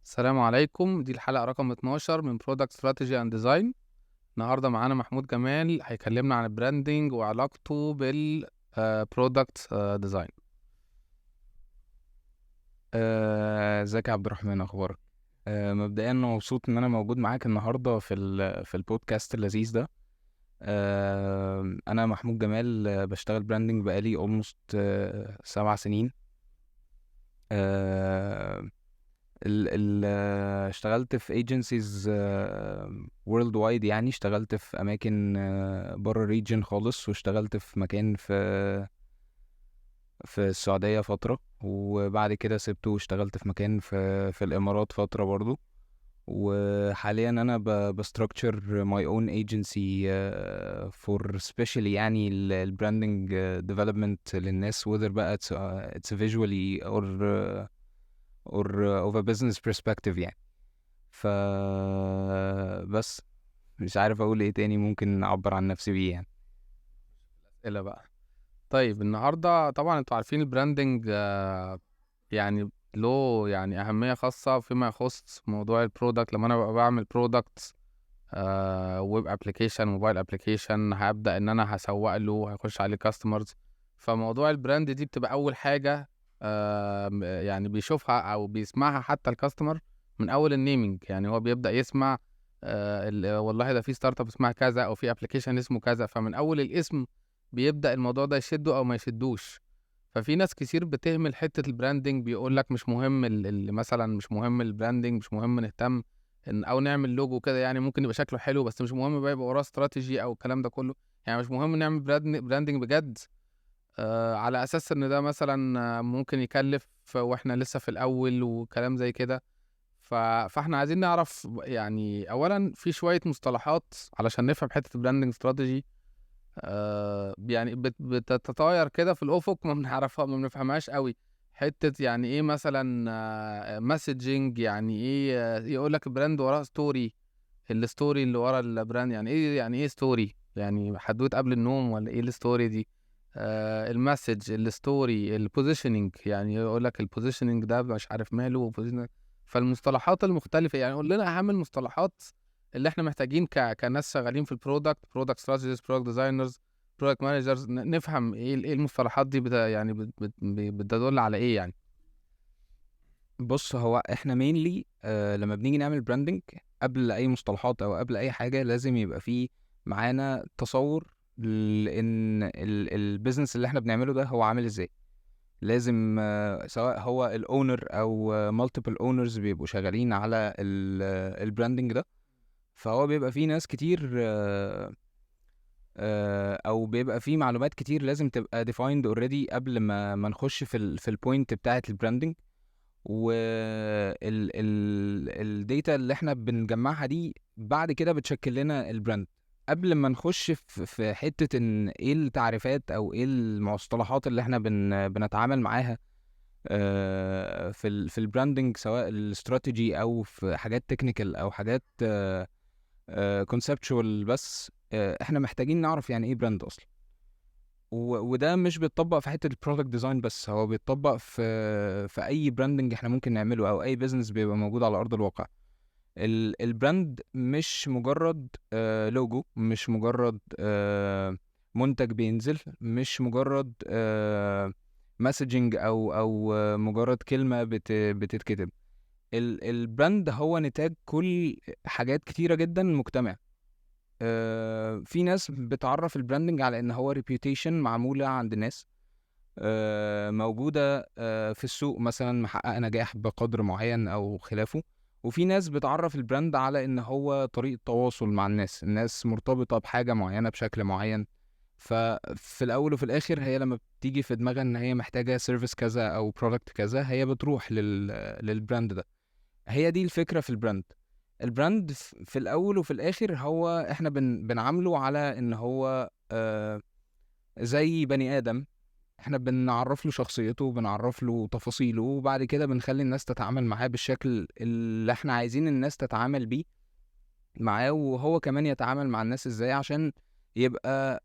السلام عليكم. دي الحلقة رقم 12 من Product Strategy and Design. النهاردة معانا محمود جمال هيكلمنا عن البراندنج وعلاقته بال Product Design. ازيك يا عبد الرحمن، اخبارك؟ مبدئيا انا مبسوط ان انا موجود معاك النهارده في البودكاست اللذيذ ده. انا محمود جمال، بشتغل براندنج بقالي almost 7 سنين. آه، اشتغلت في ايجنسيز وورلد وايد، يعني اشتغلت في اماكن بره الريجن خالص، واشتغلت في مكان في السعودية فترة، وبعد كده سبته واشتغلت في مكان في الامارات فترة برضو. وحاليا انا بستراكشر ماي اون ايجنسي فور سبيشالي، يعني البراندنج ديفلوبمنت للناس، whether بقى it's visually or of a business perspective يعني. ف بس مش عارف اقول ايه تاني ممكن اعبر عن نفسي بيه يعني. إلا بقى. طيب النهاردة طبعا انتوا عارفين البراندنج يعني له يعني أهمية خاصة فيما يخص موضوع البرودكت. لما أنا ببقى بعمل برودكت ويب ابلكيشن، موبايل ابلكيشن، هبدأ إن أنا هسوق له، هيخش عليه كاستمرز. فموضوع البراند دي بتبقى أول حاجة يعني بيشوفها أو بيسمعها حتى الكاستمر من أول النيمينج. يعني هو بيبدأ يسمع والله ده في ستارت اب اسمها كذا أو في ابلكيشن اسمه كذا، فمن أول الاسم بيبدأ الموضوع ده يشده أو ما يشدوش. ففي ناس كتير بتهمل حتة البراندنج، بيقول لك مش مهم مثلا مش مهم البراندنج، مش مهم نهتم او نعمل لوجو كده، يعني ممكن يبقى شكله حلو بس مش مهم بقى يبقى وراه استراتيجي او الكلام ده كله. يعني مش مهم نعمل براندنج بجد، على اساس ان ده مثلا ممكن يكلف واحنا لسه في الاول وكلام زي كده. فاحنا عايزين نعرف يعني اولا في شوية مصطلحات علشان نفهم حتة البراندنج استراتيجي. يعني بتتطاير كده في الافق، ما بنعرفها ما بنفهمهاش قوي. حته يعني ايه مثلا مسجنج، يعني ايه يقول لك البراند وراه ستوري. الستوري اللي ورا البراند يعني ايه؟ يعني ايه ستوري؟ يعني حدوته قبل النوم ولا ايه الستوري دي؟ المسج، الستوري، البوزيشننج، يعني يقول لك البوزيشننج ده مش عارف ماله positioning. فالمصطلحات المختلفة، يعني قول لنا اهم المصطلحات اللي احنا محتاجين كناس شغالين في البرودكت، برودكت ستراتيجيست، برودكت ديزاينرز، برودكت مانجرز، نفهم ايه المصطلحات دي يعني بتدل على ايه يعني. بص، هو احنا مينلي لما بنيجي نعمل براندنج، قبل اي مصطلحات او قبل اي حاجه لازم يبقى فيه معانا تصور لان البيزنس اللي احنا بنعمله ده هو عامل ازاي. لازم سواء هو الاونر او مالتيبل اونرز بيبقوا شغالين على البراندنج ده، فهو بيبقى فيه ناس كتير او بيبقى فيه معلومات كتير لازم تبقى defined already قبل ما نخش في البوينت بتاعه البراندنج. الداتا اللي احنا بنجمعها دي بعد كده بتشكل لنا البراند. قبل ما نخش في حتة ان ايه التعريفات او ايه المصطلحات اللي احنا بنتعامل معاها في البراندنج، سواء الاستراتيجي او في حاجات تكنيكال او حاجات كونسبتشوال، بس احنا محتاجين نعرف يعني ايه براند اصلا. وده مش بيتطبق في حته البرودكت ديزاين بس، هو بيتطبق في اي براندنج احنا ممكن نعمله او اي بيزنس بيبقى موجود على ارض الواقع. البراند مش مجرد لوجو، مش مجرد منتج بينزل، مش مجرد مسجنج او مجرد كلمه بتتكتب. البراند هو نتاج كل حاجات كتيره جدا مجتمعه. في ناس بتعرف البراندنج على ان هو ريبيوتيشن معموله عند الناس موجوده في السوق، مثلا محققه نجاح بقدر معين او خلافه. وفي ناس بتعرف البراند على ان هو طريقه تواصل مع الناس مرتبطه بحاجه معينه بشكل معين. ففي الاول وفي الاخر هي لما بتيجي في دماغها ان هي محتاجه سيرفيس كذا او برودكت كذا، هي بتروح للبراند ده. هي دي الفكره في البراند. البراند في الاول وفي الاخر هو احنا بنعامله على ان هو زي بني ادم. احنا بنعرف له شخصيته وبنعرف له تفاصيله، وبعد كده بنخلي الناس تتعامل معاه بالشكل اللي احنا عايزين الناس تتعامل بيه معاه، وهو كمان يتعامل مع الناس ازاي عشان يبقى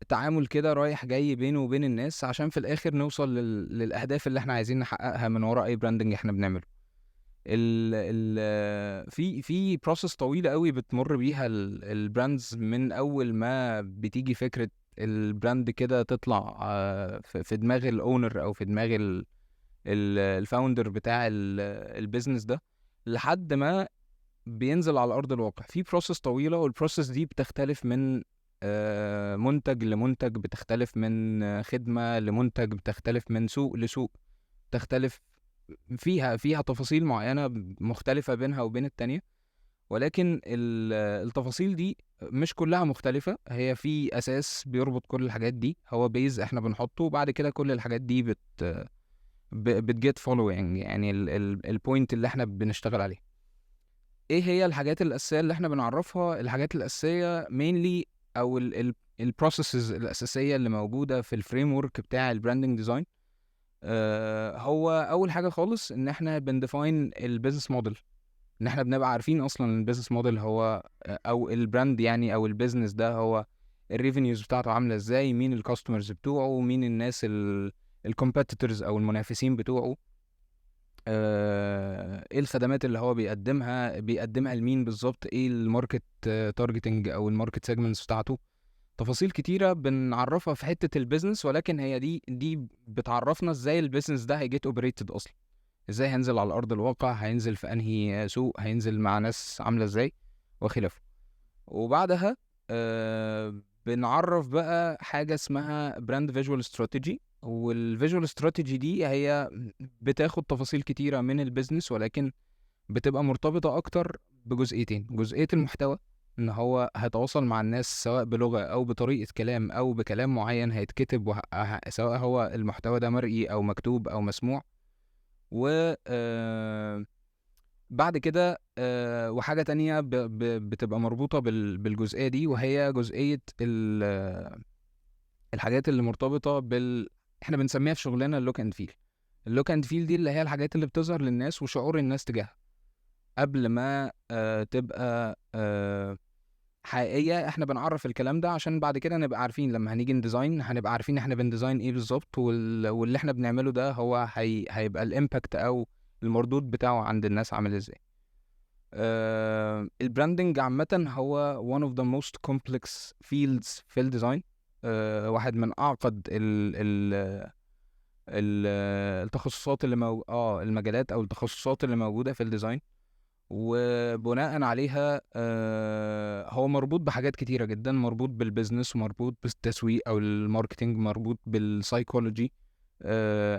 تعامل كده رايح جاي بينه وبين الناس، عشان في الاخر نوصل للاهداف اللي احنا عايزين نحققها من وراء اي براندنج احنا بنعمله. في process طويلة قوي بتمر بيها البراندز من اول ما بتيجي فكرة البراند كده تطلع في دماغ الاونر او في دماغ الفاوندر بتاع البيزنس ده لحد ما بينزل على ارض الواقع. في بروسس طويله، والبروسس دي بتختلف من منتج لمنتج، بتختلف من خدمه لمنتج، بتختلف من سوق لسوق، بتختلف فيها تفاصيل معينه مختلفه بينها وبين التانية. ولكن التفاصيل دي مش كلها مختلفه، هي في اساس بيربط كل الحاجات دي، هو بيز احنا بنحطه، وبعد كده كل الحاجات دي بتجيت فولوينج، يعني البوينت اللي احنا بنشتغل عليه. ايه هي الحاجات الاساسيه اللي احنا بنعرفها؟ الحاجات الاساسيه mainly او البروسيسز الاساسيه اللي موجوده في الفريم ورك بتاع البراندنج ديزاين. هو اول حاجه خالص ان احنا بنديفاين البيزنس موديل، ان احنا بنبقى عارفين اصلا البيزنس موديل هو او البراند يعني او البيزنس ده هو الريفينيوز بتاعته عامله ازاي، مين الكاستمرز بتوعه، مين الناس الكومبيتيتورز او المنافسين بتوعه، ايه الخدمات اللي هو بيقدمها لمين بالظبط، ايه الماركت تارجتنج او الماركت سيجمنتس بتاعته. تفاصيل كتيره بنعرفها في حته البيزنس، ولكن هي دي بتعرفنا ازاي البيزنس ده هيجيت اوبريتد اصلا، ازاي هينزل على ارض الواقع، هينزل في انهي سوق، هينزل مع ناس عامله ازاي وخلافه. وبعدها بنعرف بقى حاجه اسمها براند فيجوال استراتيجي. والفيجوال استراتيجي دي هي بتاخد تفاصيل كتيره من البيزنس، ولكن بتبقى مرتبطه اكتر بجزئيتين: جزئيه المحتوى، ان هو هيتواصل مع الناس سواء بلغه او بطريقه كلام او بكلام معين هيتكتب سواء هو المحتوى ده مرئي او مكتوب او مسموع. و بعد كده وحاجة تانية بتبقى مربوطة بالجزئية دي، وهي جزئية الحاجات اللي مرتبطة احنا بنسميها في شغلنا اللوك اند فيل. اللوك اند فيل دي اللي هي الحاجات اللي بتظهر للناس وشعور الناس تجاهها قبل ما تبقى حقيقية. احنا بنعرف الكلام ده عشان بعد كده نبقى عارفين لما هنيجي نديزاين هنبقى عارفين احنا بنديزاين ايه بالظبط، واللي احنا بنعمله ده هو هيبقى الامباكت او المردود بتاعه عند الناس عامل ازاي. البراندنج عامة هو one of the most complex fields في الديزاين. واحد من أعقد ال التخصصات المجالات أو التخصصات اللي موجودة في الديزاين. وبناء عليها هو مربوط بحاجات كتيرة جدا، مربوط بالبيزنس ومربوط بالتسويق أو الماركتينج، مربوط بالسايكولوجي،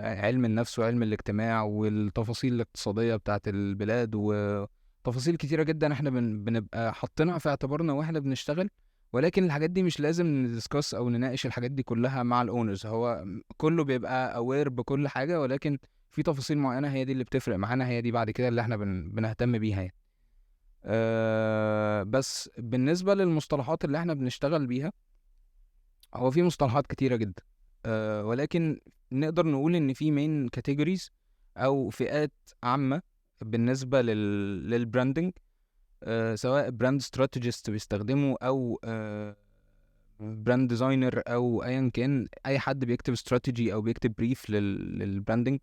علم النفس وعلم الاجتماع والتفاصيل الاقتصادية بتاعت البلاد، وتفاصيل كتيرة جدا احنا بنبقى حاطينها في اعتبارنا واحنا بنشتغل. ولكن الحاجات دي مش لازم ندسكس او نناقش الحاجات دي كلها مع الاونرز، هو كله بيبقى اوير بكل حاجة، ولكن في تفاصيل معينة هي دي اللي بتفرق معانا، هي دي بعد كده اللي احنا بنهتم بيها يعني. بس بالنسبة للمصطلحات اللي احنا بنشتغل بيها، هو في مصطلحات كتيرة جدا، ولكن نقدر نقول ان في مين كاتيجوريز او فئات عامة بالنسبة للبراندنج، سواء براند استراتيجيست بيستخدموا او براند ديزاينر او ايا كان اي حد بيكتب استراتيجي او بيكتب بريف للبراندنج.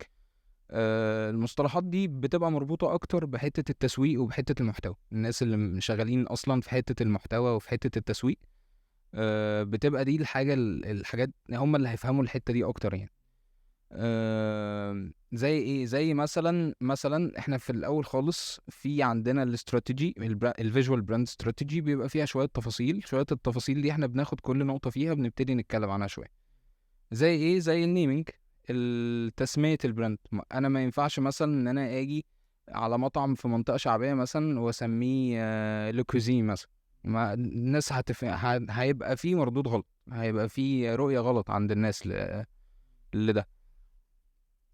المصطلحات دي بتبقى مربوطة أكتر بحتة التسويق وبحتة المحتوى. الناس اللي شغالين أصلا في حتة المحتوى وفي حتة التسويق بتبقى دي الحاجات هم اللي هيفهموا الحتة دي أكتر يعني. زي إيه؟ زي مثلا إحنا في الأول خالص في عندنا الاستراتيجي، الفيجوال براند استراتيجي، بيبقى فيها شوية التفاصيل دي إحنا بناخد كل نقطة فيها بنبتدي نتكلم عنها شوية. زي إيه؟ زي النيمينج، التسمية البراند. انا ما ينفعش مثلا ان انا اجي على مطعم في منطقة شعبية مثلا واسميه لوكوزين مثلا، ما الناس هيبقى فيه مردود غلط، هيبقى فيه رؤية غلط عند الناس لده.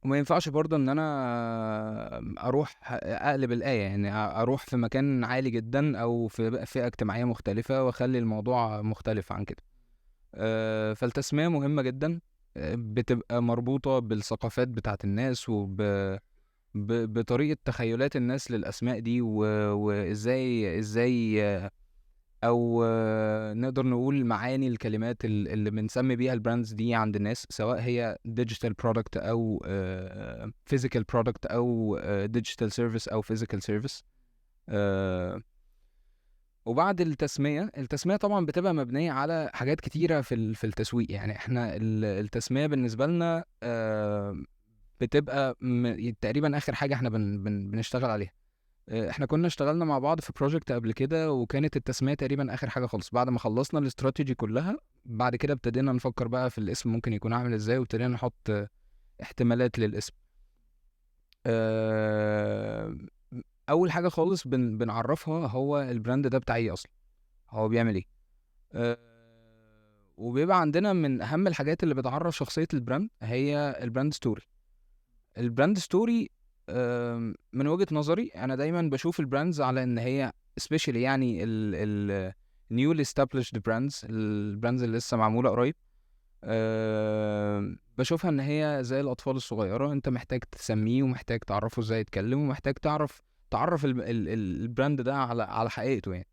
وما ينفعش برضه ان انا اروح اقلب الآية، يعني اروح في مكان عالي جدا او في فئة اجتماعية مختلفة واخلي الموضوع مختلف عن كده. فالتسمية مهمة جدا، بتبقى مربوطة بالثقافات بتاعت الناس بطريقة تخيلات الناس للأسماء دي، وإزاي او نقدر نقول معاني الكلمات اللي بنسمي بيها البراندز دي عند الناس، سواء هي ديجيتال برودكت او فيزيكال برودكت او ديجيتال سيرفيس او فيزيكال سيرفيس. وبعد التسمية طبعا بتبقى مبنية على حاجات كتيرة في التسويق. يعني احنا التسمية بالنسبة لنا بتبقى تقريبا اخر حاجة احنا بنشتغل عليها. احنا كنا اشتغلنا مع بعض في بروجكت قبل كده، وكانت التسمية تقريبا اخر حاجة خالص. بعد ما خلصنا الاستراتيجي كلها، بعد كده ابتدينا نفكر بقى في الاسم ممكن يكون عامل ازاي، وابتدينا نحط احتمالات للاسم. اول حاجة خالص بنعرفها هو البراند ده بتاع ايه اصلا، هو بيعمل ايه. وبيبقى عندنا من اهم الحاجات اللي بتعرف شخصية البراند هي البراند ستوري. البراند ستوري من وجهة نظري انا دايما بشوف البراندز على ان هي especially يعني ال newly established brands، البراندز اللي لسه معمولة قريب، بشوفها ان هي زي الاطفال الصغيرة. انت محتاج تسميه، ومحتاج تعرفه ازاي يتكلم، ومحتاج تعرف البراند ده على حقيقته يعني.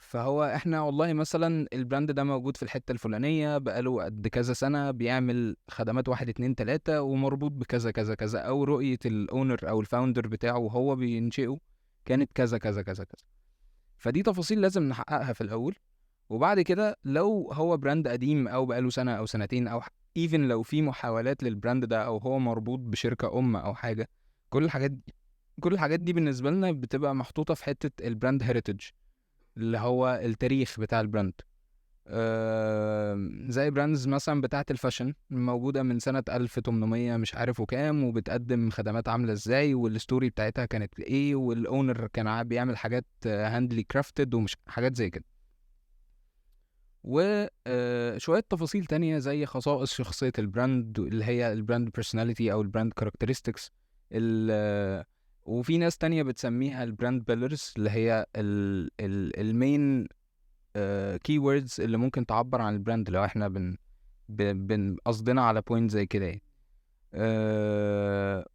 فهو احنا والله مثلا البراند ده موجود في الحتة الفلانية بقاله قد كذا سنة، بيعمل خدمات 1 2 3 ومربوط بكذا كذا كذا، او رؤية الاونر او الفاوندر بتاعه وهو بينشئه كانت كذا كذا كذا كذا. فدي تفاصيل لازم نحققها في الاول. وبعد كده لو هو براند قديم او بقاله سنة او سنتين، او even لو في محاولات للبراند ده، او هو مربوط بشركة او حاجة، كل الحاجات دي بالنسبة لنا بتبقى محطوطة في حتة البراند هيريتج، اللي هو التاريخ بتاع البراند. زي براندز مثلا بتاعة الفاشن موجودة من سنة 1800 مش عارف وكام، وبتقدم خدمات عاملة ازاي، والستوري بتاعتها كانت ايه، والاونر كان بيعمل حاجات هاندلي كرافتد ومش حاجات زي كده. وشوية تفاصيل تانية زي خصائص شخصية البراند، اللي هي البراند بيرسوناليتي او البراند كاركترستكس. وفي ناس تانية بتسميها البراند بيلرز، اللي هي المين كي ووردز اللي ممكن تعبر عن البراند لو احنا قصدنا على بوينت زي كده يعني.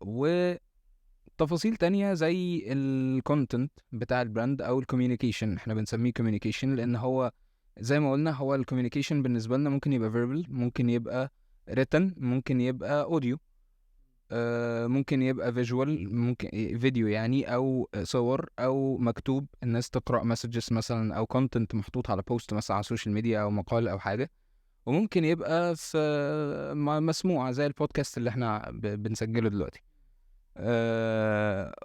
وتفاصيل تانية زي الكونتنت بتاع البراند او الكوميونيكيشن، احنا بنسميه كوميونيكيشن لان هو زي ما قلنا، هو الكوميونيكيشن بالنسبة لنا ممكن يبقى verbal، ممكن يبقى written، ممكن يبقى audio، ممكن يبقى فيجوال، ممكن فيديو يعني، او صور، او مكتوب الناس تقرأ مسجز مثلا، او كونتنت محطوط على بوست مثلا على السوشيال ميديا، او مقال او حاجة. وممكن يبقى في مسموعة زي البودكاست اللي احنا بنسجله دلوقتي.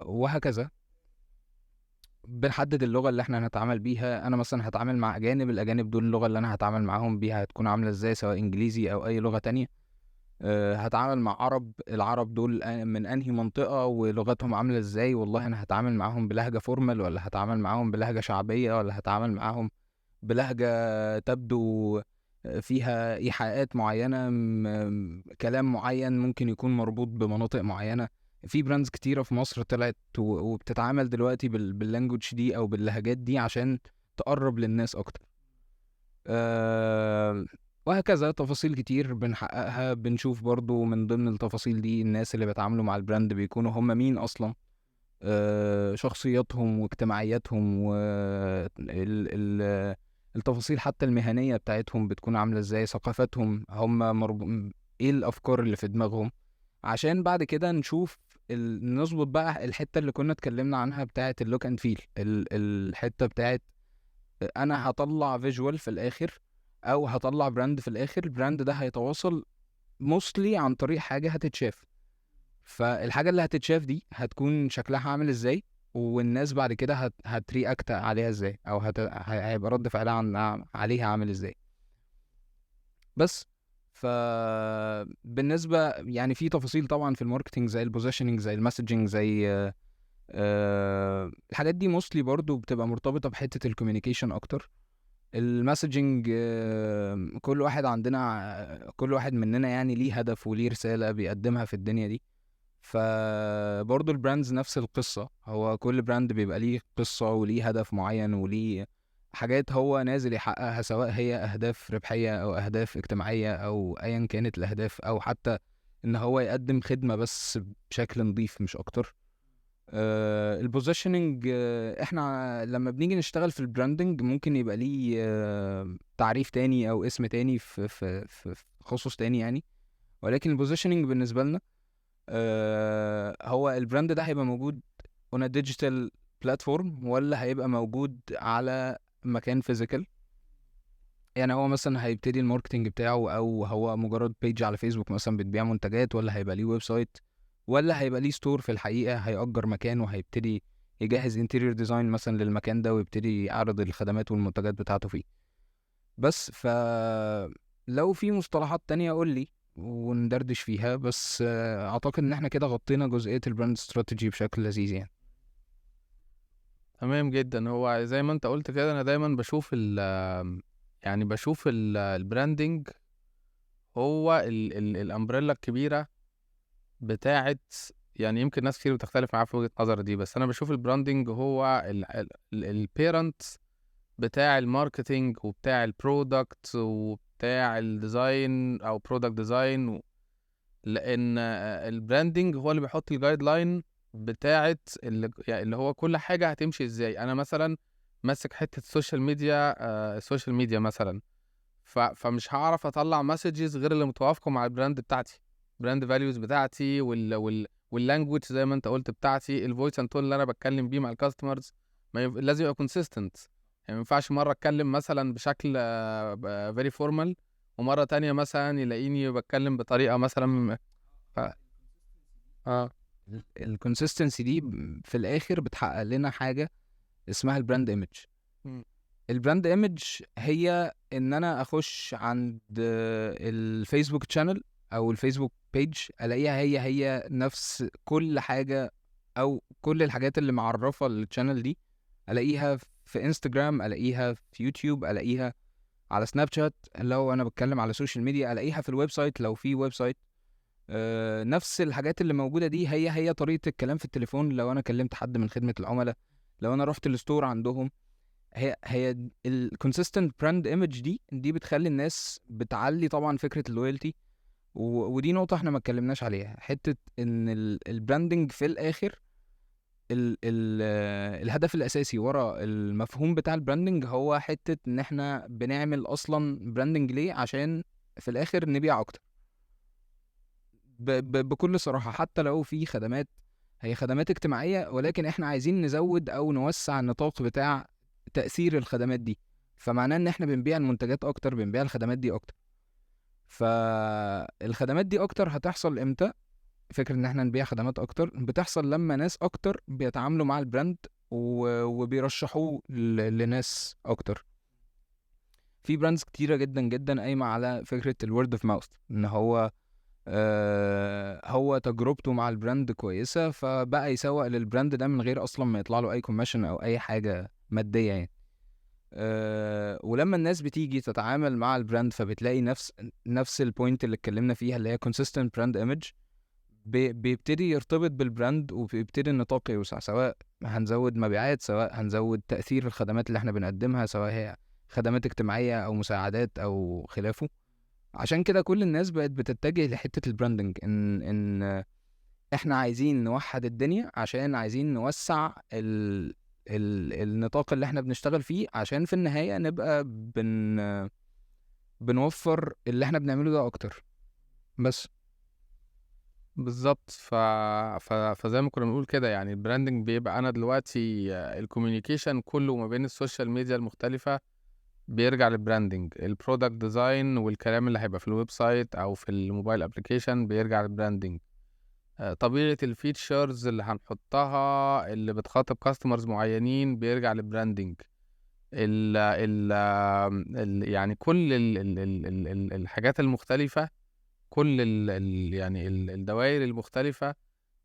وهكذا بنحدد اللغة اللي احنا هنتعامل بيها. انا مثلا هتعامل مع اجانب، الاجانب دول اللغة اللي انا هتعامل معاهم بيها هتكون عاملة ازاي، سواء انجليزي او اي لغة تانية. هتعامل مع عرب، العرب دول من انهي منطقة ولغتهم عاملة ازاي، والله انا هتعامل معاهم بلهجة فورمال، ولا هتعامل معاهم بلهجة شعبية، ولا هتعامل معاهم بلهجة تبدو فيها إيحاءات معينة، كلام معين ممكن يكون مربوط بمناطق معينة. في براندز كتيرة في مصر طلعت وبتتعامل دلوقتي باللانجوج دي أو باللهجات دي عشان تقرب للناس أكتر. وهكذا تفاصيل كتير بنحققها. بنشوف برضو من ضمن التفاصيل دي الناس اللي بيتعاملوا مع البراند بيكونوا هم مين أصلا، شخصياتهم واجتماعياتهم، التفاصيل حتى المهنية بتاعتهم بتكون عاملة ازاي، ثقافتهم هم ايه الأفكار اللي في دماغهم، عشان بعد كده نشوف نظبط بقى الحتة اللي كنا اتكلمنا عنها بتاعت اللوك اند فيل، الحتة بتاعت انا هطلع فيجوال في الاخر، او هطلع براند في الاخر. البراند ده هيتواصل موستلي عن طريق حاجة هتتشاف. فالحاجة اللي هتتشاف دي هتكون شكلها عامل ازاي، والناس بعد كده هترياكت عليها ازاي، او هيبقى رد فعلها عليها عامل ازاي. بس بالنسبة يعني في تفاصيل طبعا في الماركتينج زي البوزيشننج، زي المسجنج، زي الحاجات دي موستلي برضو بتبقى مرتبطة بحتة الكوميونيكيشن اكتر. المسجنج كل واحد مننا يعني ليه هدف وليه رسالة بيقدمها في الدنيا دي. فبرضو البراندز نفس القصة، هو كل براند بيبقى ليه قصة وليه هدف معين وليه حاجات هو نازل يحققها، سواء هي أهداف ربحية أو أهداف اجتماعية أو أيا كانت الأهداف، أو حتى إن هو يقدم خدمة بس بشكل نظيف مش أكتر. البوزيشننج، احنا لما بنيجي نشتغل في البراندنج ممكن يبقى ليه تعريف تاني او اسم تاني في تخصص تاني يعني. ولكن البوزيشننج بالنسبه لنا هو البراند ده هيبقى موجود on a digital platform ولا هيبقى موجود على مكان فيزيكال. يعني هو مثلا هيبتدي الماركتنج بتاعه، او هو مجرد بيج على فيسبوك مثلا بتبيع منتجات، ولا هيبقى ليه ويب سايت، ولا هيبقى ليه ستور في الحقيقة هيأجر مكان وهيبتدي يجهز انتيريور ديزاين مثلا للمكان ده ويبتدي يعرض الخدمات والمنتجات بتاعته فيه. بس لو في مصطلحات تانية قول لي وندردش فيها. بس اعتقد ان احنا كده غطينا جزئية البراند استراتيجي بشكل لذيذ يعني. تمام جدا. هو زي ما انت قلت كده، انا دايما بشوف يعني بشوف البراندنج هو الامبريلا الكبيرة بتاعت، يعني يمكن ناس كتير بتختلف معايا في وجهة نظر دي، بس انا بشوف البراندنج هو البيرنت بتاع الماركتينج وبتاع البرودكت وبتاع الديزاين او برودكت ديزاين، لان البراندنج هو اللي بيحط الجايد لاين بتاعت يعني اللي هو كل حاجه هتمشي ازاي. انا مثلا ماسك حته السوشيال ميديا مثلا، فمش هعرف اطلع مسجز غير اللي متوافقه مع البراند بتاعتي، براند فاليوز بتاعتي واللانجوج زي ما انت قلت بتاعتي، الفويس اند تون اللي انا بتكلم بيه مع الكاستمرز. لازم يبقى كونسيستنت. يعني ما ينفعش مره اتكلم مثلا بشكل فيري فورمال، ومره تانية مثلا يلاقيني بتكلم بطريقه مثلا ف... اه الكونسيستنسي دي في الاخر بتحقق لنا حاجة اسمها البراند ايمج. م- البراند ايمج هي ان انا اخش عند الفيسبوك تشانل او الفيسبوك بيج الاقيها هي نفس كل حاجه، او كل الحاجات اللي معرفه التشانل دي الاقيها في انستجرام، الاقيها في يوتيوب، الاقيها على سناب شات لو انا بتكلم على سوشيال ميديا، الاقيها في الويب سايت لو في ويب سايت. نفس الحاجات اللي موجوده دي هي طريقه الكلام في التليفون لو انا كلمت حد من خدمه العملاء، لو انا رحت الستور عندهم. هي الكونسيستنت براند ايمج دي بتخلي الناس بتعلي طبعا فكره اللويالتي. ودي نقطه احنا ما اتكلمناش عليها، حته ان البراندنج في الاخر ال الهدف الاساسي ورا المفهوم بتاع البراندنج هو حته ان احنا بنعمل اصلا براندنج ليه؟ عشان في الاخر نبيع اكتر. بكل صراحه، حتى لو في خدمات هي خدمات اجتماعيه، ولكن احنا عايزين نزود او نوسع النطاق بتاع تأثير الخدمات دي. فمعناه ان احنا بنبيع المنتجات اكتر، بنبيع الخدمات دي اكتر. فالخدمات دي اكتر هتحصل امتى؟ فكرة ان احنا نبيع خدمات اكتر بتحصل لما ناس اكتر بيتعاملوا مع البراند وبيرشحوه لناس اكتر. في براندز كتيرة جدا جدا قايمة على فكرة الورد اوف ماوث، ان هو هو تجربته مع البراند كويسة فبقى يسوق للبراند ده من غير اصلا ما يطلع له اي كوميشن او اي حاجة مادية يعني. ولما الناس بتيجي تتعامل مع البراند فبتلاقي نفس البوينت اللي اتكلمنا فيها اللي هي consistent brand image، بيبتدي يرتبط بالبراند وبيبتدي النطاق يوسع، سواء هنزود مبيعات، سواء هنزود تأثير الخدمات اللي احنا بنقدمها، سواء هي خدمات اجتماعية او مساعدات او خلافه. عشان كده كل الناس بقت بتتجه لحتة البراندنج، ان احنا عايزين نوحد الدنيا عشان عايزين نوسع النطاق اللي احنا بنشتغل فيه، عشان في النهاية نبقى بنوفر اللي احنا بنعمله ده اكتر. بس بالظبط. فزي ما كنا بنقول كده، يعني البراندنج بيبقى انا دلوقتي الكوميونيكيشن كله ما بين السوشيال ميديا المختلفة بيرجع للبراندنج، البرودكت ديزاين والكلام اللي هيبقى في الويب سايت او في الموبايل ابليكيشن بيرجع للبراندنج، طبيعة الفيتشرز اللي هنحطها اللي بتخاطب كاستمرز معينين بيرجع للبراندنج، ال ال يعني كل الحاجات المختلفة، كل يعني الدوائر المختلفة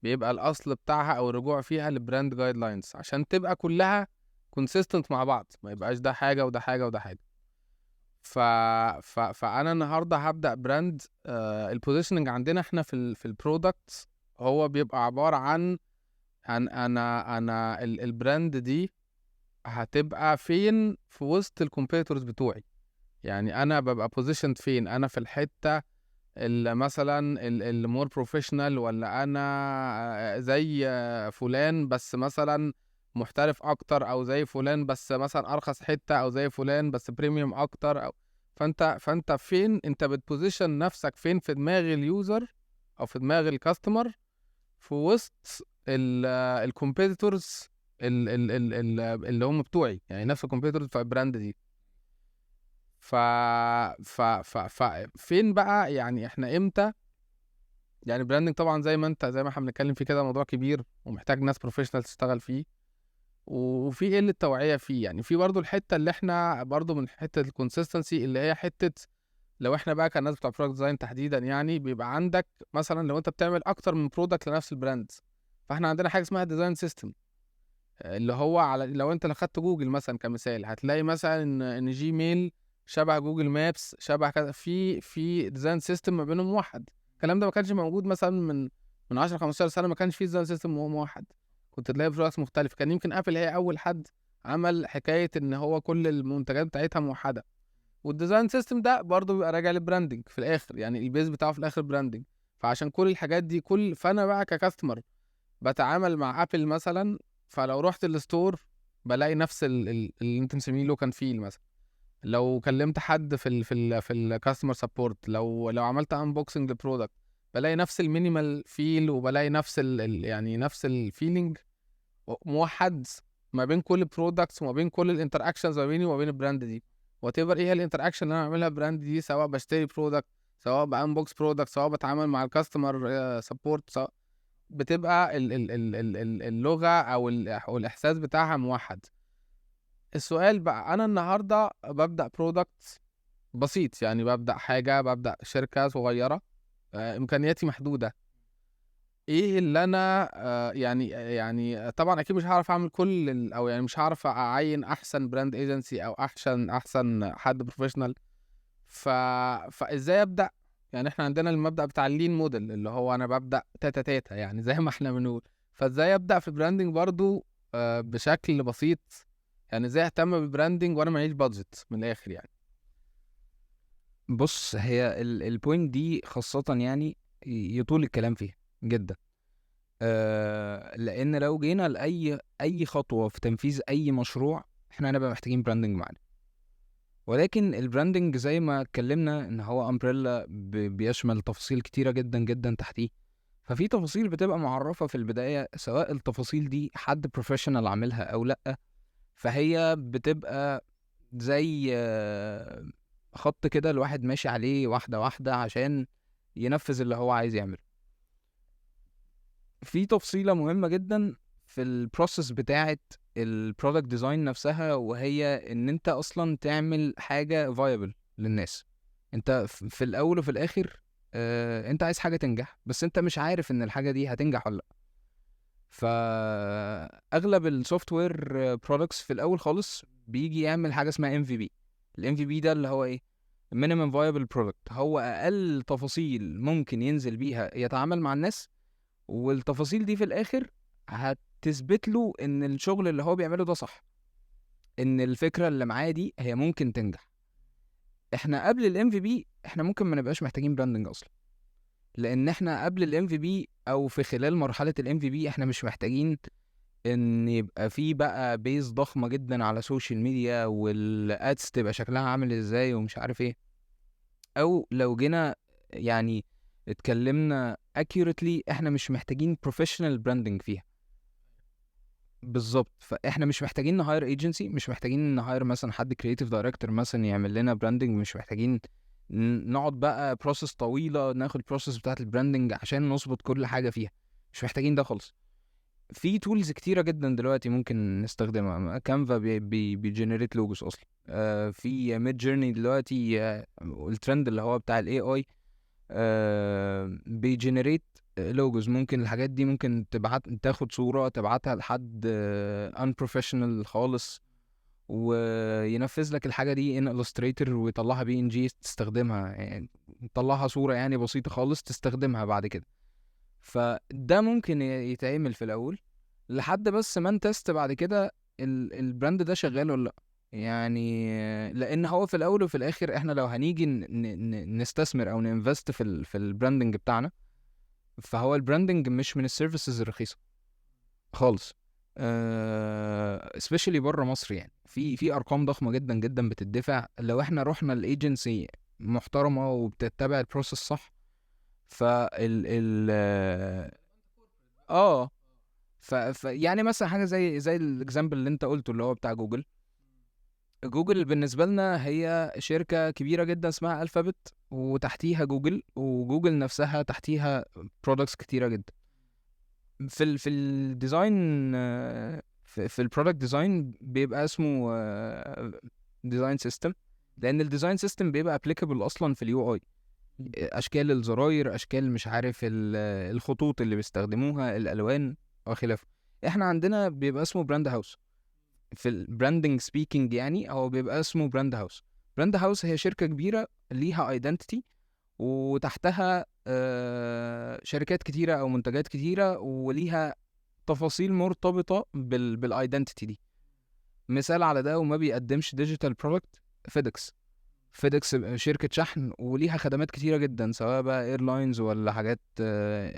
بيبقى الأصل بتاعها أو الرجوع فيها للبراند جايد لاينز عشان تبقى كلها كونسيستنت مع بعض، ما يبقاش ده حاجة وده حاجة وده حاجة. فأنا النهاردة هبدأ براند. البوزيشننج عندنا احنا في البرودكت هو بيبقى عبارة عن أنا البراند دي هتبقى فين في وسط الكومبيتورز بتوعي. يعني انا ببقى بوزيشند فين، انا في الحته مثلا المور بروفيشنال، ولا انا زي فلان بس مثلا محترف اكتر، او زي فلان بس مثلا ارخص حتة، او زي فلان بس بريميوم اكتر، او فانت فين، انت بتبوزيشن نفسك فين في دماغ اليوزر او في دماغ الكاستمر في وسط الكومبيتيتورز اللي هم بتوعي، يعني نفس الكومبيتيتورز بتوع البراند دي. ف فين بقى يعني احنا امتى، يعني براندنج طبعا زي ما احنا بنتكلم فيه كده موضوع كبير ومحتاج ناس بروفيشنال تشتغل فيه، وفي قله توعيه فيه. يعني في برضو الحته اللي احنا برضو من حته الكونسيستنسي، اللي هي حته لو احنا بقى كناس بتوع برودكت ديزاين تحديدا، يعني بيبقى عندك مثلا لو انت بتعمل اكتر من برودكت لنفس البراند، فاحنا عندنا حاجه اسمها ديزاين سيستم، اللي هو على لو انت خدت جوجل مثلا كمثال، هتلاقي مثلا ان جيميل شبه جوجل مابس شبه كذا، في ديزاين سيستم ما بينهم موحد. الكلام ده ما كانش موجود مثلا من 10 15 سنه، ما كانش فيه ديزاين سيستم موحد، كنت تلاقي برودكتس مختلف. كان يمكن ابل هي اول حد عمل حكايه ان هو كل المنتجات بتاعتها موحده. والديزاين سيستم ده برضه بيبقى راجع للبراندنج في الاخر، يعني البيز بتاعه في الاخر براندنج. فعشان كل الحاجات دي فانا بقى ككاستمر بتعامل مع ابل مثلا، فلو رحت الستور بلاقي نفس اللي انت مسميه لوك اند فيل مثلا. لو كلمت حد في الكاستمر سبورت، لو عملت انبوكسنج لبرودكت، بلاقي نفس المينيمال فيل، وبلاقي نفس يعني نفس الفيلينج موحد ما بين كل البرودكتس وما بين كل الانتراكشنز ما بيني وما بين البراند دي. وات ايفر ايه هي الانتراكشن اللي انا بعملها براند دي، سواء بشتري برودكت، سواء بانبوكس برودكت، سواء بتعامل مع الكاستمر سبورت، سواء بتبقى اللغة أو الإحساس بتاعها موحد. السؤال بقى، أنا النهاردة ببدأ برودكت بسيط، يعني ببدأ شركة صغيرة، إمكانياتي محدودة. إيه اللي أنا يعني طبعا أكيد مش هعرف أعمل أو يعني مش هعرف أعين أحسن براند ايجنسي أو أحسن حد بروفيشنال. ف... فإزاي أبدأ؟ يعني احنا عندنا المبدأ بتاع اللين موديل، اللي هو انا ببدأ تاتا تاتا، يعني زي ما احنا بنقول. فازاي ابدأ في البراندنج برضو بشكل بسيط؟ يعني ازاي اهتم بالبراندنج وانا معيش بادجت من الاخر يعني؟ بص، هي البوينت دي خاصة يعني يطول الكلام فيها جدا. لان لو جينا لاي خطوة في تنفيذ اي مشروع، احنا هنبقى محتاجين براندنج معانا. ولكن البراندنج زي ما اتكلمنا ان هو امبريلا بيشمل تفاصيل كتيرة جدا جدا تحتيه. ففي تفاصيل بتبقى معرفة في البداية، سواء التفاصيل دي حد بروفيشنال عاملها او لا، فهي بتبقى زي خط كده الواحد ماشي عليه واحدة واحدة عشان ينفذ اللي هو عايز يعمله. في تفصيلة مهمة جدا في البروسيس بتاعة البرودكت ديزاين نفسها، وهي ان انت اصلا تعمل حاجة viable للناس. انت في الاول وفي الاخر انت عايز حاجة تنجح، بس انت مش عارف ان الحاجة دي هتنجح ولا لا. فاغلب السوفت وير برودكتس في الاول خالص بيجي يعمل حاجة اسمها MVP. الام في بي ده اللي هو ايه؟ minimum viable product. هو اقل تفاصيل ممكن ينزل بيها يتعامل مع الناس، والتفاصيل دي في الاخر هتثبت له ان الشغل اللي هو بيعمله ده صح، ان الفكره اللي معاه دي هي ممكن تنجح. احنا قبل الام في بي احنا ممكن ما نبقاش محتاجين براندنج اصلا، لان احنا قبل الام في بي او في خلال مرحله الام في بي احنا مش محتاجين ان يبقى في بقى بيز ضخمه جدا على السوشيال ميديا والادز تبقى شكلها عامل ازاي ومش عارف ايه. او لو جينا يعني اتكلمنا accurately، احنا مش محتاجين professional branding فيها بالظبط. فاحنا مش محتاجين نهاير ايجنسي، مش محتاجين نهاير مثلا حد كرييتيف دايركتور مثلا يعمل لنا براندنج، مش محتاجين نقعد بقى بروسس طويله ناخد البروسس بتاعه البراندنج عشان نظبط كل حاجه فيها. مش محتاجين ده خالص. في تولز كتيره جدا دلوقتي ممكن نستخدمها. كانفا بيجنريت لوجوز اصلا. في ميد جيرني دلوقتي، الترند اللي هو بتاع الاي اي بيجنريت لوجوز. ممكن الحاجات دي ممكن تاخد صورة تبعتها لحد unprofessional خالص، وينفذ لك الحاجة دي in illustrator ويطلعها PNG تستخدمها، يعني يطلعها صورة يعني بسيطة خالص تستخدمها بعد كده. فده ممكن يتعمل في الأول لحد بس ما نتست بعد كده البراند ده شغال ولا لأ. يعني لان هو في الاول وفي الاخر احنا لو هنيجي نستثمر او نinvest في البراندنج بتاعنا، فهو البراندنج مش من السيرفيسز الرخيصه خالص. especially بره مصر، يعني في ارقام ضخمه جدا جدا بتدفع لو احنا رحنا الايجنسي محترمه وبتتبع البروسيس صح. فال اه يعني مثلا حاجه زي الاكزامبل اللي انت قلته اللي هو بتاع جوجل. جوجل بالنسبه لنا هي شركه كبيره جدا اسمها الفابت، وتحتيها جوجل، وجوجل نفسها تحتيها برودكتس كتيره جدا. في الديزاين، في البرودكت ديزاين بيبقى اسمه ديزاين سيستم، لان الديزاين سيستم بيبقى ابليكابل اصلا في اليو اي، اشكال الزراير، اشكال مش عارف الخطوط اللي بيستخدموها، الالوان وخلافه. احنا عندنا بيبقى اسمه براند هاوس في البراندنج سبيكينج، يعني هو بيبقى اسمه براند هاوس. براند هاوس هي شركه كبيره ليها ايدنتيتي، وتحتها شركات كتيره او منتجات كتيره، وليها تفاصيل مرتبطه بالايدنتيتي دي. مثال على ده وما بيقدمش ديجيتال برودكت، فيدكس شركة شحن وليها خدمات كتيرة جدا، سواء بقى ايرلاينز ولا حاجات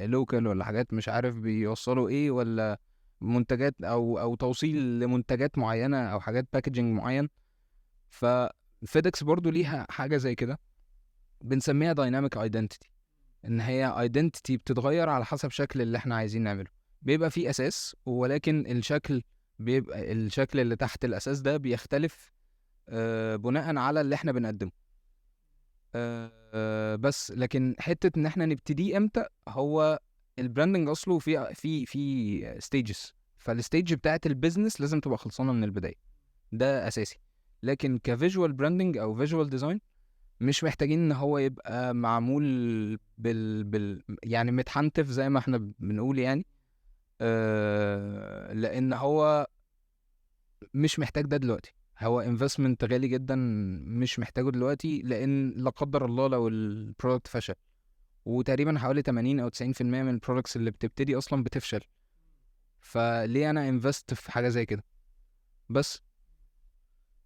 لوكال ولا حاجات مش عارف بيوصلوا ايه، ولا منتجات او توصيل لمنتجات معينة او حاجات باكجينج معين. ففيدكس برضو ليها حاجة زي كده بنسميها دايناميك ايدنتيتي، ان هي ايدنتيتي بتتغير على حسب شكل اللي احنا عايزين نعمله. بيبقى فيه اساس، ولكن بيبقى الشكل اللي تحت الاساس ده بيختلف بناء على اللي احنا بنقدمه. بس لكن حته ان احنا نبتدي امتى، هو البراندنج اصله في ستيجز، فالستيج بتاعت البيزنس لازم تبقى خلصانه من البدايه، ده اساسي. لكن كفيجوال براندنج او فيجوال ديزاين مش محتاجين ان هو يبقى معمول يعني متحنتف زي ما احنا بنقول يعني. لان هو مش محتاج ده دلوقتي، هو انفستمنت غالي جدا مش محتاجه دلوقتي، لان لا قدر الله لو البرودكت فشل، وتقريبا حوالي 80 او 90% من البرودكتس اللي بتبتدي اصلا بتفشل، فليه انا انفست في حاجه زي كده؟ بس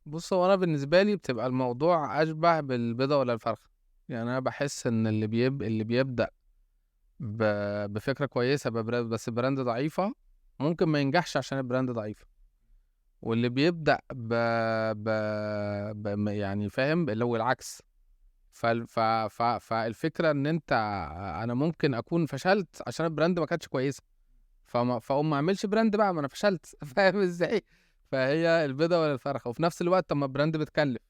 بص، هو انا بالنسبه لي بتبقى الموضوع اشبه بالبيضه ولا الفرخه. يعني انا بحس ان اللي بيبدا بفكره كويسه بس براند ضعيفه ممكن ما ينجحش عشان البراند ضعيف. واللي بيبدا ب... يعني فاهم اللي هو العكس. فالفكره ان انا ممكن اكون فشلت عشان البراند ما كانتش كويسه، فاقوم ما اعملش براند بقى، ما انا فشلت. فاهم ازاي؟ فهي البيضه ولا الفرخه. وفي نفس الوقت طب ما البراند بتكلف.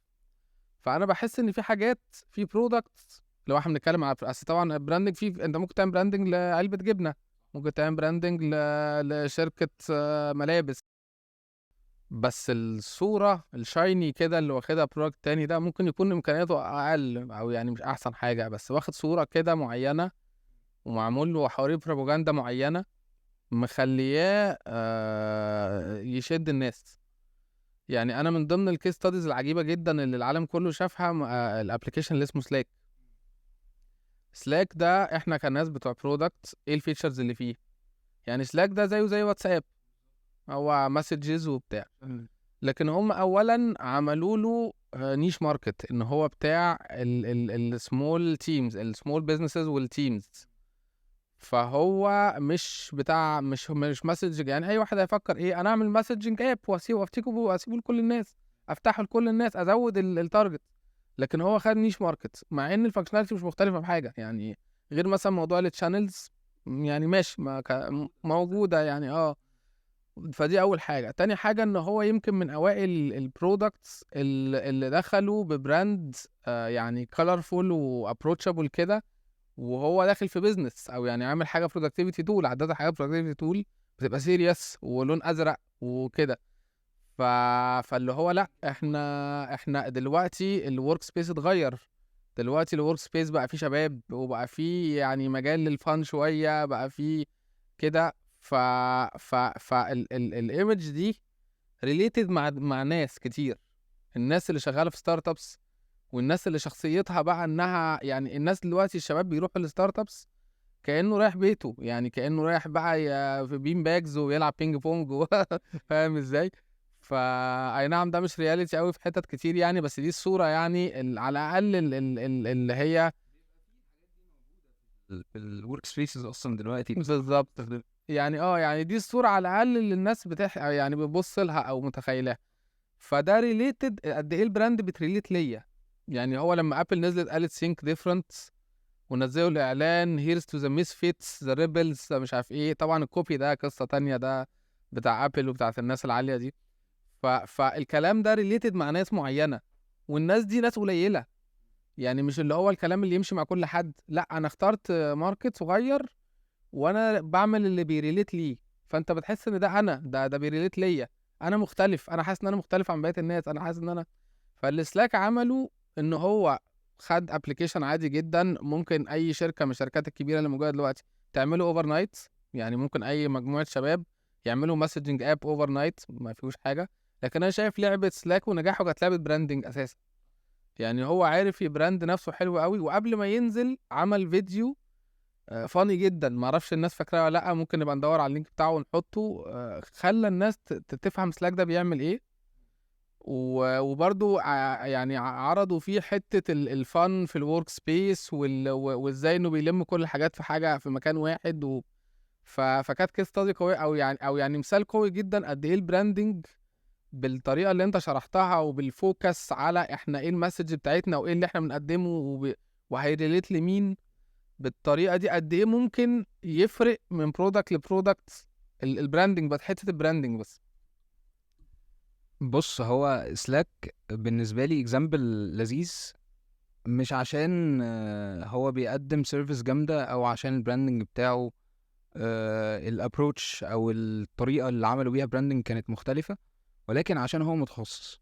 فانا بحس ان في حاجات، في برودكت، لو احنا بنتكلم على اصل طبعا البراندنج، انت ممكن تعمل براندنج لعلبه جبنه، ممكن تعمل براندنج لشركه ملابس، بس الصوره الشايني كده اللي واخدها برودكت تاني ده ممكن يكون امكانياته اقل، او يعني مش احسن حاجه، بس واخد صوره كده معينه ومعمول له حواليه بروباجندا معينه مخلياه يشد الناس. يعني انا من ضمن الكيس ستاديز العجيبه جدا اللي العالم كله شافها الابلكيشن اللي اسمه سلاك ده. احنا كناس بتوع برودكت ايه الفيتشرز اللي فيه؟ يعني سلاك ده زيه زي واتساب، هو مسجز وبتاع. لكن هم اولا عملوا له نيش ماركت، ان هو بتاع السمول تيمز، السمول بيزنسز والتيمز. فهو مش بتاع مش مسج. يعني اي واحد هيفكر ايه، انا اعمل مسجنج اب واسيبه لكل الناس، افتحه لكل الناس، ازود التارجت. لكن هو خد نيش ماركت، مع ان الفانكشناليتي مش مختلفه بحاجه يعني، غير مثلا موضوع التشانلز يعني ماشي ما موجوده يعني فدي اول حاجه. تاني حاجه ان هو يمكن من اوائل البرودكتس اللي دخلوا ببراند يعني كولرفول وابروتشابل كده، وهو داخل في بيزنس، او يعني عامل حاجه برودكتيفيتي تول. عاده حاجه برودكتيفيتي تول بتبقى سيريس ولون ازرق وكده. ف... فاللي هو لا، احنا دلوقتي الورك سبيس اتغير. دلوقتي الورك سبيس بقى فيه شباب، وبقى فيه يعني مجال للفان شويه، بقى فيه كده. الايمج دي ريليتد مع ناس كتير، الناس اللي شغاله في ستارت ابس، والناس اللي شخصيتها بقى انها يعني الناس دلوقتي الشباب بيروحوا الستارت ابس كانه رايح بيته، يعني كانه رايح بقى في بين باجز ويلعب بينج بونج فاهم ازاي؟ اي نعم ده مش رياليتي قوي في حتت كتير يعني، بس دي الصورة يعني على الاقل اللي هي في الورك سبيسز اصلا دلوقتي بالظبط. يعني يعني دي الصورة على الاقل اللي الناس يعني بتبص لها او متخيلها. فده ريليتد قد ايه البراند بتريليت ليا. يعني هو لما ابل نزلت قالت think different ونزلوا الاعلان here's to the misfits the rebels مش عارف ايه، طبعا الكوبي ده قصة تانية، ده بتاع ابل وبتاعت الناس العالية دي. فالكلام ده ريليتد مع ناس معينة، والناس دي ناس قليلة. يعني مش اللي هو الكلام اللي يمشي مع كل حد، لا انا اخترت ماركت صغير وانا بعمل اللي بيريليت ليه. فانت بتحس ان ده انا ده بيريليت ليا، انا مختلف، انا حاسس ان انا مختلف عن بقية الناس، انا حاسس ان انا. فالسلاك عمله ان هو خد ابلكيشن عادي جدا، ممكن اي شركة من الشركات الكبيرة اللي موجودة دلوقتي تعمله اوفر نايت. يعني ممكن اي مجموعة شباب يعملوا مسجنج اب اوفر نايت ما فيهوش حاجة. لكن انا شايف لعبة سلاك ونجاحه كانت لعبة براندنج اساسا. يعني هو عارف يبراند نفسه حلو قوي، وقبل ما ينزل عمل فيديو فاني جدا، ما اعرفش الناس فاكراه ولا لا، ممكن نبقى ندور على اللينك بتاعه ونحطه. خلى الناس تفهم سلاك ده بيعمل ايه. وبرضو يعني عرضوا فيه حتة الفن في الورك سبيس وازاي انه بيلم كل الحاجات في حاجة في مكان واحد فكانت كيس ستادي قوي، او يعني مثال قوي جدا قد ايه البراندنج بالطريقه اللي انت شرحتها، وبالفوكس على احنا ايه المسج بتاعتنا وايه اللي احنا بنقدمه وهيريليت لمين. بالطريقه دي قد ايه ممكن يفرق من برودكت لبرودكت. البراندنج بس، حته البراندنج بس. بص، هو سلاك بالنسبه لي اكزامبل لذيذ، مش عشان هو بيقدم سيرفيس جامده او عشان البراندنج بتاعه الابروتش او الطريقه اللي عملوا بيها براندنج كانت مختلفه، ولكن عشان هو متخصص.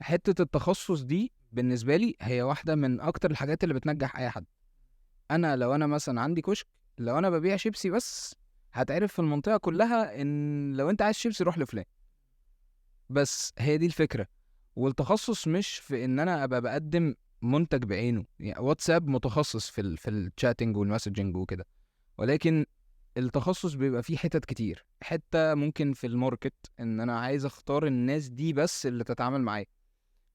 حته التخصص دي بالنسبه لي هي واحده من اكتر الحاجات اللي بتنجح اي حد. لو انا مثلا عندي كشك، لو انا ببيع شيبسي بس، هتعرف في المنطقه كلها ان لو انت عايز شيبسي روح لفلان. بس هي دي الفكره. والتخصص مش في ان انا ابقى بقدم منتج بعينه، يعني واتساب متخصص في الشاتنج والمسجنج وكده، ولكن التخصص بيبقى فيه حتت كتير. حته ممكن في الماركت ان انا عايز اختار الناس دي بس اللي تتعامل معايا.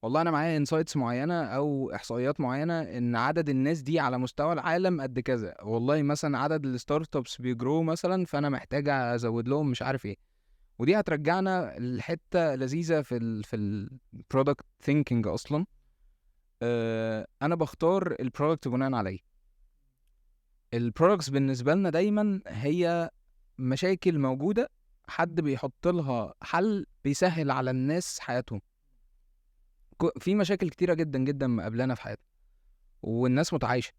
والله انا معايا انسايتس معينه او احصائيات معينه ان عدد الناس دي على مستوى العالم قد كذا، والله مثلا عدد الستارت ابس بيجرو مثلا، فانا محتاج ازود لهم مش عارف ايه. ودي هترجعنا لحته لذيذه في البرودكت ثينكينج اصلا. انا بختار البرودكت بناء عليه. البرودكتس بالنسبه لنا دايما هي مشاكل موجوده، حد بيحط لها حل بيسهل على الناس حياتهم. في مشاكل كتيره جدا جدا مقابلانا في حياتنا، والناس متعايشه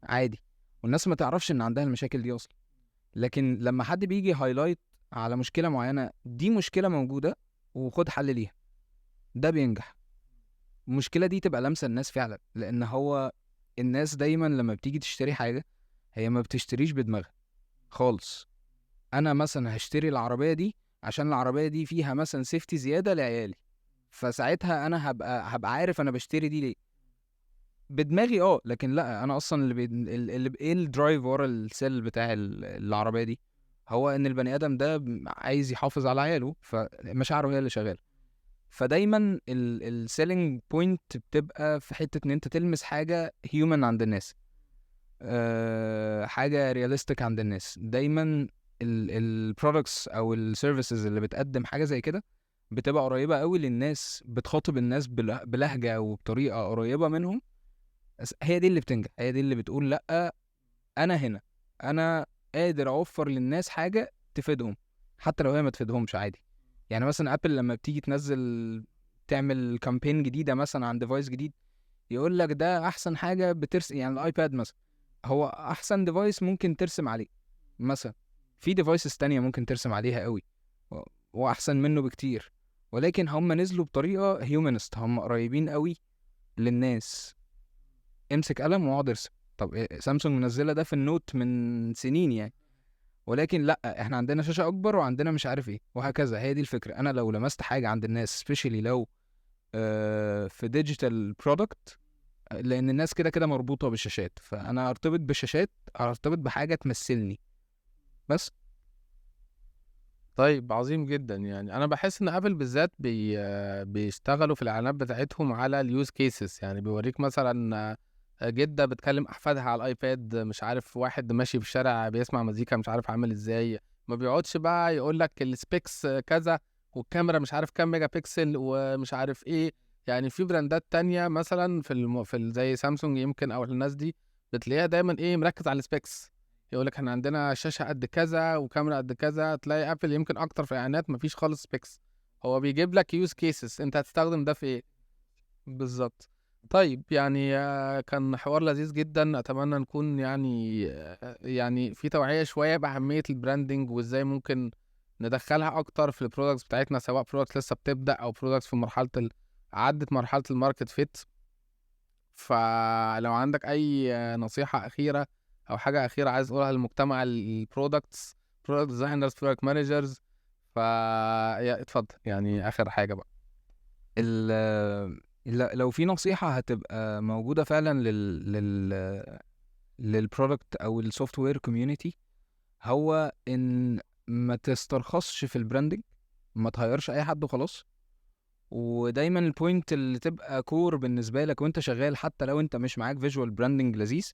عادي، والناس ما تعرفش ان عندها المشاكل دي اصلا. لكن لما حد بيجي هايلايت على مشكله معينه، دي مشكله موجوده وخد حل ليها، ده بينجح. المشكله دي تبقى لامسه الناس فعلا، لان هو الناس دايما لما بتيجي تشتري حاجه هي ما بتشتريش بدماغها خالص. انا مثلا هشتري العربيه دي عشان العربيه دي فيها مثلا سيفتي زياده لعيالي، فساعتها انا هبقى عارف انا بشتري دي ليه بدماغي. لكن لا، انا اصلا ايه الدرايف ورا السيل بتاع العربيه دي؟ هو ان البني ادم ده عايز يحافظ على عياله، فمشاعره هي اللي شغاله. فدايما السيلينج بوينت بتبقى في حته ان انت تلمس حاجه هيومن عند الناس، حاجه رياليستيك عند الناس. دايما البرودكتس او السيرفيسز اللي بتقدم حاجه زي كده بتبقى قريبه قوي للناس، بتخاطب الناس بلهجه وبطريقه قريبه منهم. هي دي اللي بتنجح، هي دي اللي بتقول لا، انا هنا انا قادر اوفر للناس حاجه تفيدهم حتى لو هي ما تفيدهمش عادي. يعني مثلا ابل لما بتيجي تنزل تعمل كامبين جديده مثلا عن ديفايس جديد، يقول لك ده احسن حاجه بترسم، يعني الايباد مثلا هو احسن ديفايس ممكن ترسم عليه. مثلا في ديفايسز تانية ممكن ترسم عليها قوي واحسن منه بكتير، ولكن هم نزلوا بطريقه هيومنست، هم قريبين قوي للناس. امسك قلم واقعد ارسم. طب سامسونج منزله ده في النوت من سنين يعني، ولكن لا، احنا عندنا شاشه اكبر وعندنا مش عارف ايه وهكذا. هي دي الفكره. انا لو لمست حاجه عند الناس سبيشالي لو في ديجيتال برودكت، لان الناس كده كده مربوطه بالشاشات، فانا ارتبط بالشاشات، ارتبط بحاجه تمثلني بس. طيب عظيم جدًا، يعني أنا باحس إن Apple بالذات بيشتغلوا في الإعلانات بتاعتهم على الuse cases، يعني بيورّيك مثلًا جدة بتكلم أحفادها على الأيباد، مش عارف واحد ماشي في الشارع بيسمع مزيكا مش عارف عامل إزاي، ما بيقعدش بقى يقول لك الspecs كذا والكاميرا مش عارف كام ميجا بكسل ومش عارف إيه، يعني في براندات تانية مثلًا في زي سامسونج يمكن أو الناس دي، بتلاقيها دايمًا إيه مركّز على الspecs. يقول لك إحنا عندنا شاشة قد كذا وكاميرا قد كذا، تلاقي Apple يمكن أكتر في الإعلانات ما فيش خالص specs، هو بيجيب لك use cases أنت هتستخدم ده في إيه. بالضبط. طيب يعني كان حوار لذيذ جدًا، أتمنى نكون يعني في توعية شوية بأهمية الbranding وإزاي ممكن ندخّلها أكتر في الproducts بتاعتنا، سواء products لسه بتبدأ أو products في مرحلة عدِّت مرحلة الmarket fit. فلو عندك أي نصيحة أخيرة أو حاجة أخيرة عايز تقولها للمجتمع الproducts product designers product managers اتفضل، يعني آخر حاجة بقى. ال لو في نصيحة هتبقى موجودة فعلًا للproduct أو الsoftware community، هو إن ما تسترخصش في الbranding، ما تهيّرش أي حد وخلاص، ودايمًا الpoint اللي تبقى core بالنسبة لك وأنت شغال، حتى لو أنت مش معاك visual branding لذيذ،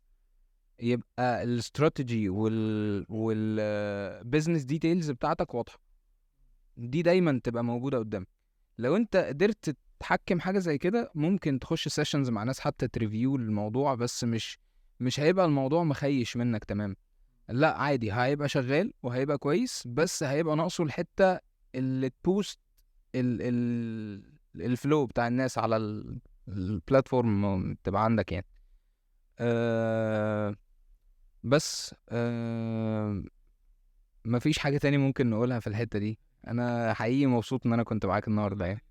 يبقى الstrategy business details بتاعتك واضحة، دي دايمًا تبقى موجودة قدامك. لو أنت قدرت تحكّم حاجة زي كده، ممكن تخش sessions مع ناس حتى تreview الموضوع، بس مش هيبقى الموضوع مخيّش منك تمامًا، لأ عادي هيبقى شغال وهيبقى كويس، بس هيبقى ناقصه الحتّة اللي تboost الflow بتاع الناس على الplatform تبقى عندك يعني. بس ما فيش حاجة تاني ممكن نقولها في الحتّة دي. أنا حقيقي مبسوط إن أنا كنت معاك النهارده يعني.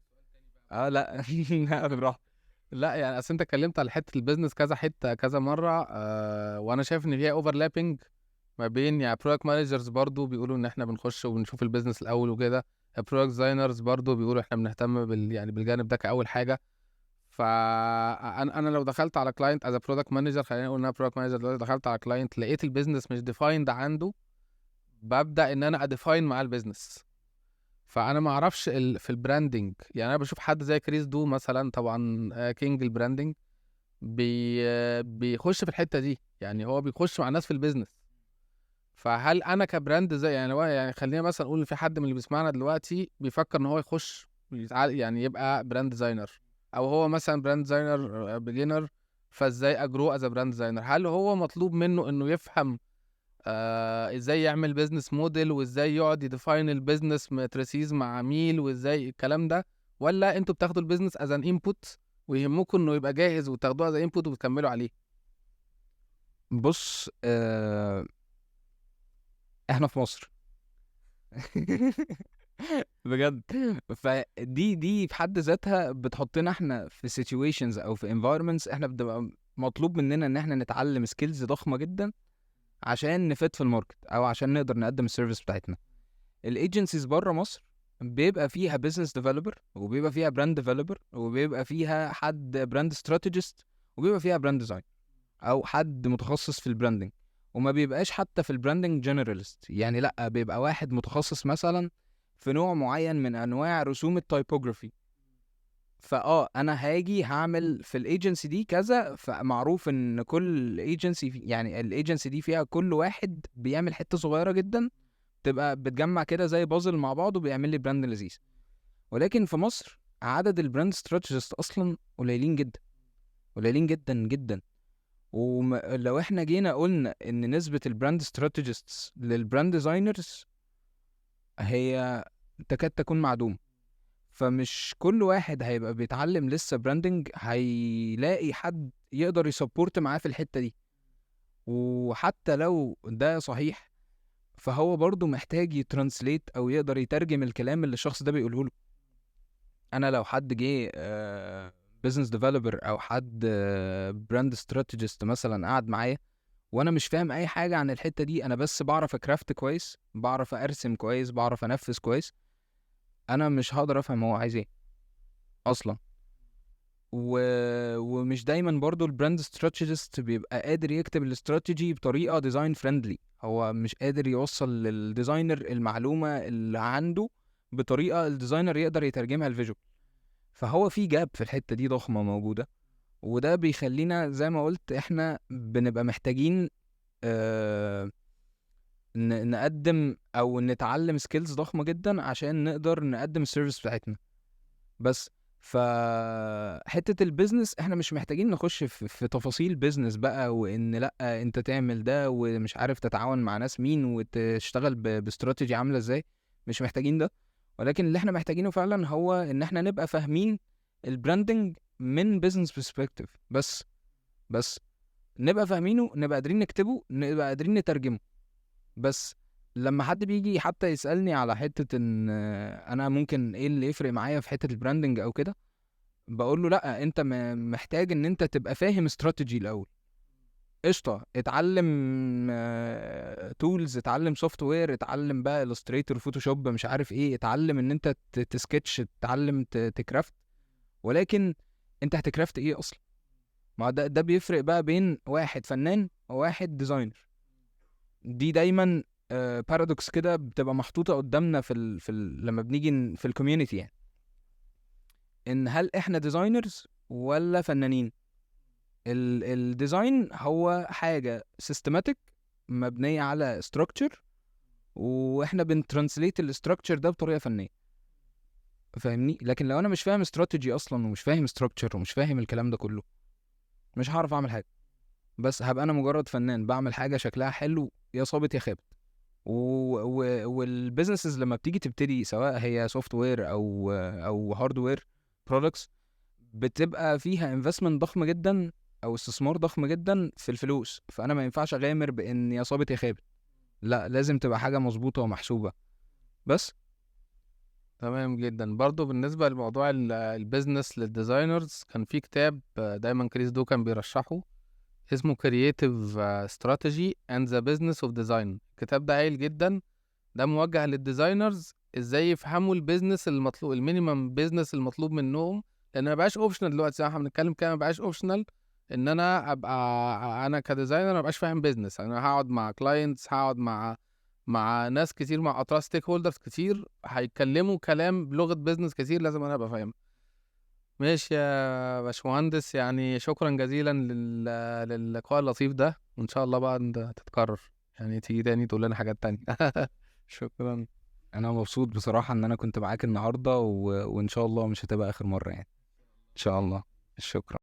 لأ لأ براحتك. لأ يعني أصل أنت اتكلمت على حتة الbusiness كذا حتة كذا مرّة، وأنا شايف إن فيها overlapping ما بين يعني product managers برضه بيقولوا إن إحنا بنخش وبنشوف الbusiness الأول وكده، product designers برضه بيقولوا إحنا بنهتم يعني بالجانب ده كأول حاجة. أنا لو دخلت على client as a product manager، خلّينا نقول إن أنا product manager دلوقتي، دخلت على client لقيت الbusiness مش defined عنده، بابدأ إن أنا أdefine معاه الbusiness. فأنا ما أعرفش في الbranding، يعني أنا باشوف حد زي كريس دو مثلًا طبعًا king الbranding بيخش في الحتة دي، يعني هو بيخش مع الناس في الbusiness. فهل أنا كbrand زي يعني هو يعني خلّينا مثلًا نقول في حد من اللي بيسمعنا دلوقتي بيفكر إن هو يخش يعني يبقى brand designer، أو هو مثلًا brand designer beginner، فإزاي أgrow as a brand designer؟ هل هو مطلوب منه إنه يفهم إزاي يعمل business model وإزاي يقعد يdefine الbusiness matrices مع عميل وإزاي الكلام ده، والّا أنتم بتاخدوا الbusiness as an input ويهمكم إنه يبقى جاهز وتاخدوه as input وتكملوا عليه؟ بُص، إحنا في مصر. بجد. فدي في حد ذاتها بتحطنا إحنا في situations أو في environments إحنا بتبقى مطلوب مننا إن إحنا نتعلم skills ضخمة جدًا عشان نfit في الmarket أو عشان نقدر نقدم الservice بتاعتنا. الagencies برّه مصر بيبقى فيها business developer وبيبقى فيها brand developer وبيبقى فيها حد brand strategist وبيبقى فيها brand designer أو حد متخصص في الbranding، وما بيبقاش حتى في الbranding generalist، يعني لأ بيبقى واحد متخصص مثلًا في نوع معين من أنواع رسوم الtypography. أنا هاجي هاعمل في الagency دي كذا، فمعروف إن كل agency يعني الagency دي فيها كل واحد بيعمل حتة صغيرة جدًا تبقى بتجمّع كده زي puzzle مع بعض وبيعمل لي brand لذيذ. ولكن في مصر عدد الbrand strategist أصلًا قليلين جدًا، قليلين جدًا، جدًا. لو إحنا جينا قُلنا إن نسبة الbrand strategists للbrand designers هي تكاد تكون معدومة، فمش كل واحد هيبقى بيتعلم لسه branding هيلاقي حد يقدر يsupport معاه في الحتة دي، وحتى لو ده صحيح فهو برضه محتاج يtranslate أو يقدر يترجم الكلام اللي الشخص ده بيقوله له. أنا لو حد جه business developer أو حد brand strategist مثلًا قعد معايا وأنا مش فاهم أي حاجة عن الحتة دي، أنا بس باعرف أcraft كويس، باعرف أرسم كويس، باعرف أنفذ كويس، أنا مش هاقدر أفهم هو عايز إيه أصلًا. ومش دايما برضو البراند استراتيجيست بيبقى قادر يكتب الاستراتيجي بطريقه ديزاين فريندلي. هو مش قادر يوصل للديزاينر المعلومه اللي عنده بطريقه الديزاينر يقدر يترجمها الفيجوال. فهو في جاب في الحته دي ضخمه موجوده، وده بيخلينا زي ما قلت احنا بنبقى محتاجين نقدم او نتعلم سكيلز ضخمه جدا عشان نقدر نقدم السيرفيس بتاعتنا. بس حتة البيزنس احنا مش محتاجين نخش في تفاصيل بيزنس بقى، وان لا انت تعمل ده ومش عارف تتعاون مع ناس مين وتشتغل باستراتيجي عاملة ازاي. مش محتاجين ده، ولكن اللي احنا محتاجينه فعلا هو ان احنا نبقى فاهمين البراندنج من بيزنس برسبكتيف. بس نبقى فاهمينه، نبقى قادرين نكتبه، نبقى قادرين نترجمه. بس لما حد بيجي حتى يسألني على حتة ان انا ممكن ايه اللي يفرق معايا في حتة البراندنج او كده، بقول له لا، انت محتاج ان انت تبقى فاهم استراتيجي الاول. قشطه، اتعلم تولز، اتعلم سوفت وير، اتعلم بقى الستريتور، فوتوشوب، مش عارف ايه، اتعلم ان انت تسكتش، اتعلم تكرافت. ولكن انت هتكرافت ايه اصلا؟ ما ده بيفرق بقى بين واحد فنان وواحد ديزاينر. دي دايما بارادوكس كده بتبقى محطوطه قدامنا لما بنيجي في الكوميونتي، يعني ان هل احنا ديزاينرز ولا فنانين؟ الديزاين هو حاجة سيستماتيك مبنية على structure، واحنا بنترانسليت الستراكشر ده بطريقة فنية. فاهمني؟ لكن لو انا مش فاهم استراتيجي اصلا ومش فاهم structure ومش فاهم الكلام ده كله، مش هعرف اعمل حاجة. بس هبقى انا مجرد فنان بعمل حاجة شكلها حلو، يا صابت يا خابت. والبيزنسز لما بتيجي تبتدي، سواء هي سوفت وير او هاردوير برودكتس، بتبقى فيها انفستمنت ضخم جدا او استثمار ضخم جدا في الفلوس. فانا ما ينفعش اغامر بان يا صابت يا خابت، لا، لازم تبقى حاجه مظبوطه ومحسوبه. بس تمام جدا. برضو بالنسبة لموضوع البيزنس للديزاينرز، كان في كتاب دايما كريس دو كان بيرشحه، اسمه Creative Strategy and the Business of Design. الكتاب ده هايل جدا، ده موجه للديزاينرز ازاي يفهموا البيزنس المطلوب، المينيمم بيزنس المطلوب منهم، لان ما بقاش اوبشنال دلوقتي. زي ما احنا بنتكلم كده، ما بقاش اوبشنال ان انا ابقى انا كديزاينر ما بقاش فاهم بيزنس. انا هقعد مع كلاينتس، هقعد مع ناس كتير، مع اطراف ستيك هولدرز كتير، هيتكلموا كلام بلغة بيزنس كتير، لازم انا ابقى فاهم. ماشي يا باشمهندس، يعني شكرا جزيلا للقاء اللطيف ده، وان شاء الله بقى تتكرر، يعني تيجي تاني تقول لنا حاجات تانية. شكرا. انا مبسوط بصراحه ان انا كنت معاك النهارده، وان شاء الله مش هتبقى اخر مره يعني. ان شاء الله. شكرا.